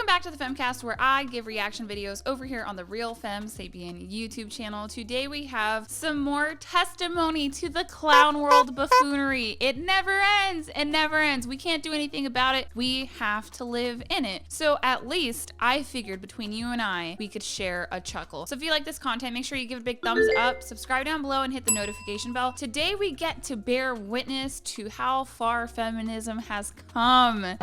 Welcome back to the Femcast, where I give reaction videos over here on the Real Femme Sapien YouTube channel. Today we have some more testimony to the clown world buffoonery. It never ends. It never ends. We can't do anything about it. We have to live in it. So at least I figured between you and I, we could share a chuckle. So if you like this content, make sure you give it a big thumbs up, subscribe down below, and hit the notification bell. Today we get to bear witness to how far feminism has come.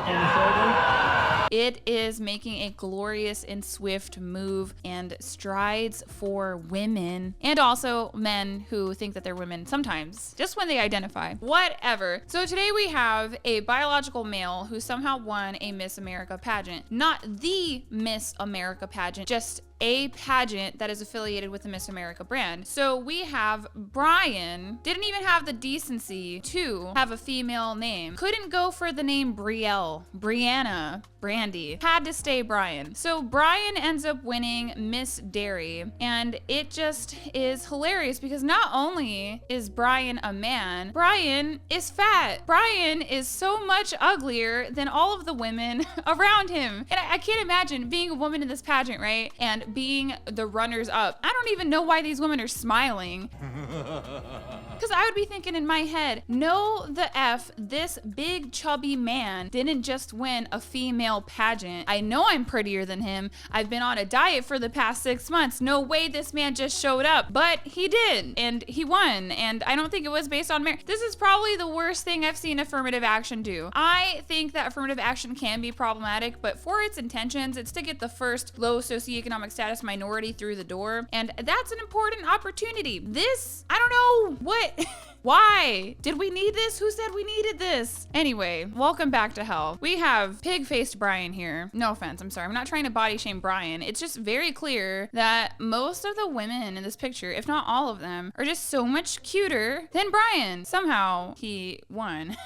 It is making a glorious and swift move and strides for women and also men who think that they're women sometimes, just when they identify. Whatever. So today we have a biological male who somehow won a Miss America pageant. Not the Miss America pageant, just a pageant that is affiliated with the Miss America brand. So we have Brian, didn't even have the decency to have a female name. Couldn't go for the name Brielle, Brianna, Brandy. Had to stay Brian. So Brian ends up winning Miss Dairy, and it just is hilarious because not only is Brian a man, Brian is fat. Brian is so much uglier than all of the women around him. And I can't imagine being a woman in this pageant, right? And being the runners up. I don't even know why these women are smiling. Because I would be thinking in my head, no the F, this big chubby man didn't just win a female pageant. I know I'm prettier than him. I've been on a diet for the past 6 months. No way this man just showed up. But he did, and he won. And I don't think it was based on merit. This is probably the worst thing I've seen affirmative action do. I think that affirmative action can be problematic, but for its intentions, it's to get the first low socioeconomic status minority through the door. And that's an important opportunity. This, I don't know what. Why? Did we need this? Who said we needed this? Anyway, welcome back to hell. We have pig-faced Brian here. No offense, I'm sorry. I'm not trying to body shame Brian. It's just very clear that most of the women in this picture, if not all of them, are just so much cuter than Brian. Somehow he won.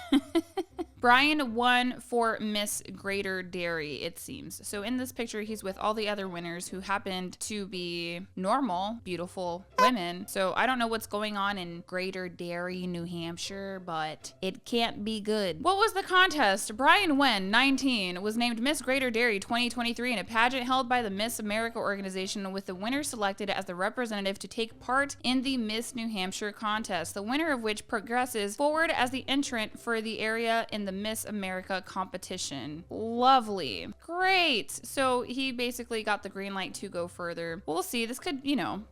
Brian won for Miss Greater Dairy, it seems. So in this picture, he's with all the other winners who happened to be normal, beautiful women. So I don't know what's going on in Greater Dairy, New Hampshire, but it can't be good. What was the contest? Brian Wen, 19, was named Miss Greater Dairy 2023 in a pageant held by the Miss America organization, with the winner selected as the representative to take part in the Miss New Hampshire contest, the winner of which progresses forward as the entrant for the area in the Miss America competition. Lovely. Great. So he basically got the green light to go further. We'll see. This could,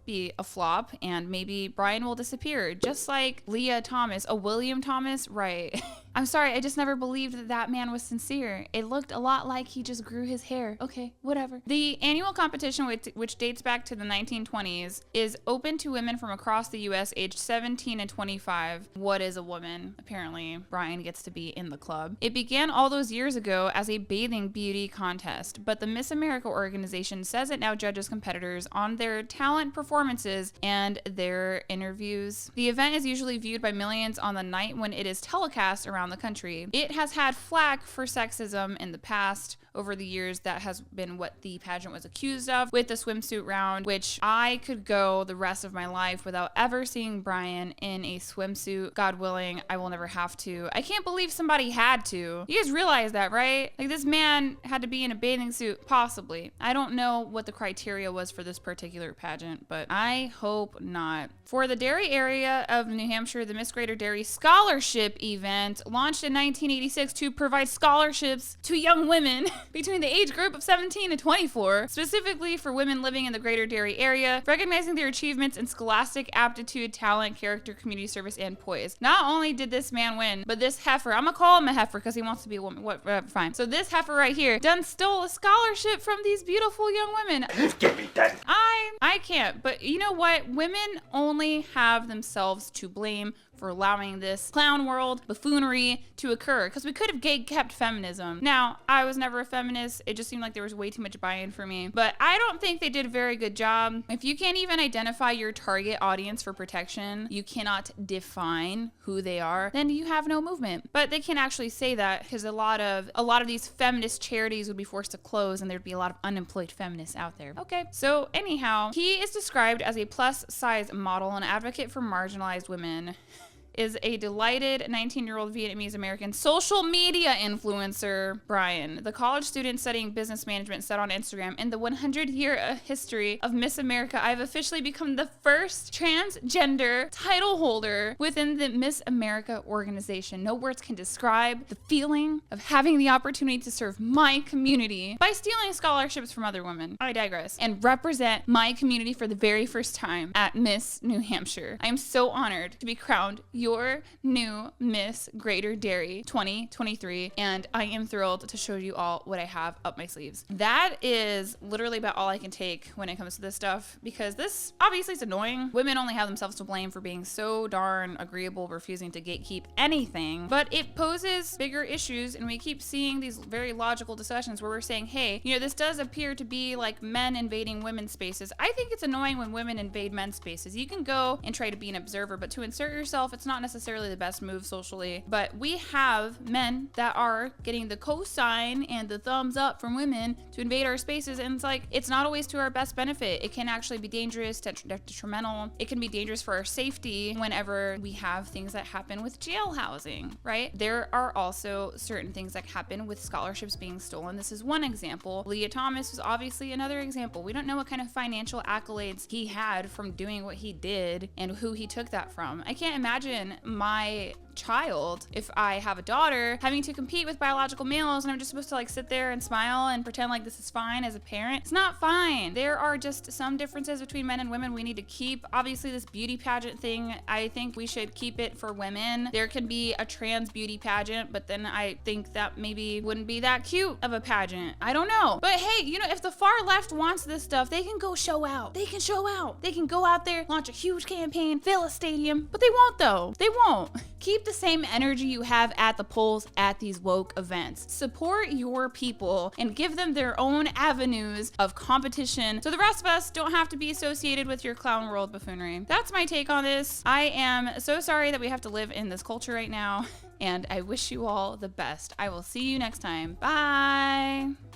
be a flop, and maybe Brian will disappear, just like Leah Thomas. Oh, William Thomas? Right. I'm sorry, I just never believed that that man was sincere. It looked a lot like he just grew his hair. Okay, whatever. The annual competition, which dates back to the 1920s, is open to women from across the U.S. aged 17 and 25. What is a woman? Apparently, Brian gets to be in the club. It began all those years ago as a bathing beauty contest, but the Miss America organization says it now judges competitors on their talent performances and their interviews. The event is usually viewed by millions on the night when it is telecast around the country. It has had flack for sexism in the past. Over the years, that has been what the pageant was accused of, with the swimsuit round, which I could go the rest of my life without ever seeing Brian in a swimsuit. God willing, I will never have to. I can't believe somebody had to. You guys realize that, right? Like, this man had to be in a bathing suit, possibly. I don't know what the criteria was for this particular pageant, but I hope not. For the dairy area of New Hampshire, the Miss Greater Dairy Scholarship event launched in 1986 to provide scholarships to young women between the age group of 17 and 24, specifically for women living in the Greater Dairy area, recognizing their achievements in scholastic aptitude, talent, character, community service, and poise. Not only did this man win, but this heifer, I'm gonna call him a heifer because he wants to be a woman. Fine. So this heifer right here stole a scholarship from these beautiful young women. Give me that. I can't, but you know what? Women only have themselves to blame for allowing this clown world buffoonery to occur, because we could have kept feminism. Now, I was never a feminist. It just seemed like there was way too much buy-in for me, but I don't think they did a very good job. If you can't even identify your target audience for protection, you cannot define who they are, then you have no movement. But they can't actually say that, because a lot of these feminist charities would be forced to close, and there'd be a lot of unemployed feminists out there. Okay, so anyhow, he is described as a plus-size model and advocate for marginalized women. is a delighted 19-year-old Vietnamese American social media influencer. Brian, the college student studying business management, said on Instagram, in the 100-year history of Miss America, I've officially become the first transgender title holder within the Miss America organization. No words can describe the feeling of having the opportunity to serve my community by stealing scholarships from other women. I digress. And represent my community for the very first time at Miss New Hampshire. I am so honored to be crowned your new Miss Greater Dairy 2023, and I am thrilled to show you all what I have up my sleeves. That is literally about all I can take when it comes to this stuff, because this obviously is annoying. Women only have themselves to blame for being so darn agreeable, refusing to gatekeep anything, but it poses bigger issues, and we keep seeing these very logical discussions where we're saying, hey, you know, this does appear to be like men invading women's spaces. I think it's annoying when women invade men's spaces. You can go and try to be an observer, but to insert yourself, it's not necessarily the best move socially. But we have men that are getting the cosign and the thumbs up from women to invade our spaces, and it's like, it's not always to our best benefit. It can actually be dangerous, detrimental. It can be dangerous for our safety whenever we have things that happen with jail housing, right? There are also certain things that happen with scholarships being stolen. This is one example. Leah Thomas was obviously another example. We don't know what kind of financial accolades he had from doing what he did and who he took that from. I can't imagine my child, if I have a daughter, having to compete with biological males and I'm just supposed to like sit there and smile and pretend like this is fine as a parent. It's not fine. There are just some differences between men and women we need to keep. Obviously, this beauty pageant thing, I think we should keep it for women. There can be a trans beauty pageant, but then I think that maybe wouldn't be that cute of a pageant. I don't know. But hey, you know, if the far left wants this stuff, they can go show out. They can show out. They can go out there, launch a huge campaign, fill a stadium, but they won't though. They won't. Keep the same energy you have at the polls at these woke events. Support your people and give them their own avenues of competition so the rest of us don't have to be associated with your clown world buffoonery. That's my take on this. I am so sorry that we have to live in this culture right now, and I wish you all the best. I will see you next time. Bye.